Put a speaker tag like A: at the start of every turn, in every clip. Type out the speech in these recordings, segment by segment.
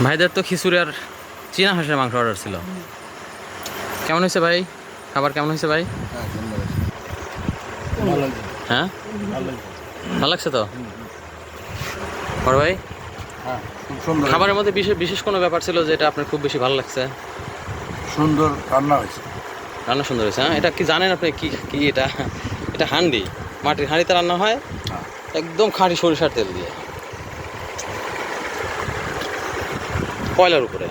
A: ভাইদের তো খিচুড়ি আর চীনা হাঁসের মাংস অর্ডার ছিল। কেমন হয়েছে ভাই? খাবার কেমন হয়েছে ভাই? হ্যাঁ, ভালো লাগছে তো বড় ভাই? খাবারের মধ্যে বিশেষ বিশেষ কোনো ব্যাপার ছিল যেটা আপনার খুব বেশি ভালো লাগছে?
B: সুন্দর রান্না হয়েছে।
A: রান্না সুন্দর হয়েছে। হ্যাঁ, এটা কি জানেন আপনি? কি কি এটা? এটা হান্ডি, মাটির হাঁড়িতে রান্না হয়, একদম খাঁটি সরিষার তেল দিয়ে, কয়লার উপরে।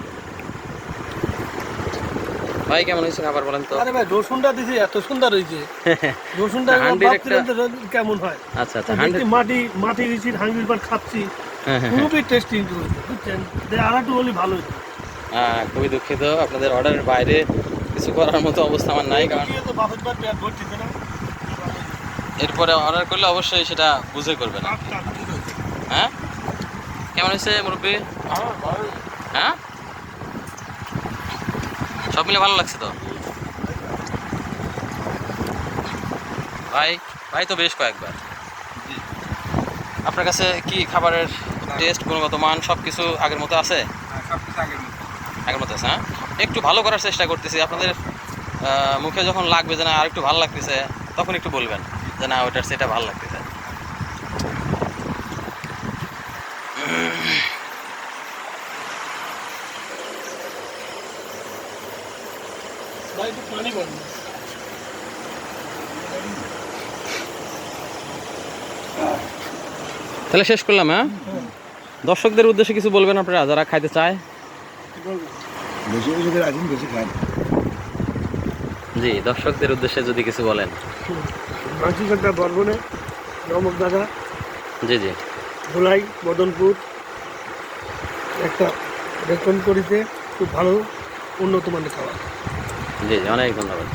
A: ভাই কেমন হয়েছে খাবার বলেন তো?
C: আরে ভাই রসুনটা দিছি এত সুন্দর হয়েছে। রসুনটা
A: হান্ডির
C: ভাবছিলাম
A: একটা
C: তো কেমন হয়।
A: আচ্ছা আচ্ছা
C: দেখছি মাটি রিচির হাঙ্গির পর খাচ্ছি, খুবই টেস্টি হয়েছে বুঝছেন। আর একটু হলে ভালো হতো।
A: খুবই দুঃখিত, আপনাদের অর্ডারের বাইরে কিছু করার মতো অবস্থা আমার নাই, কারণ
C: তো বাপের বার পেট ভর্তি না।
A: এরপরে অর্ডার করলে অবশ্যই সেটা বুঝে করবেন। হ্যাঁ, কেমন হয়েছে মুরব্বী? হ্যাঁ, সব মিলে ভালো লাগছে তো ভাই? ভাই তো বেশ কয়েকবার। আপনার কাছে কি খাবারের টেস্ট, গুণগত মান সব কিছু আগের মতো আছে? আগের মতো আছে। হ্যাঁ, একটু ভালো করার চেষ্টা করতেছি। আপনাদের মুখে যখন লাগবে যে না আর একটু ভালো লাগতেছে, তখন একটু বলবেন যে না ওইটার সেটা ভালো লাগতেছে।
C: ভাই একটু পানি বন্ধ।
A: তাহলে শেষ করলাম। হ্যাঁ, দর্শকদের উদ্দেশ্যে কিছু বলবেন আপনারা যারা খাইতে চায়?
B: বেশি বেশি করে আসুন, বেশি খান।
A: জি, দর্শকদের উদ্দেশ্যে যদি কিছু বলেন।
C: মাঝিঘাটা বরবনে, রমক দাদা,
A: জি জি,
C: ধুলাই, মদনপুর একটা রেস্টুরেন্ট করেছে, খুব ভালো উন্নত মানের খাবার।
A: জি জি, অনেক ধন্যবাদ।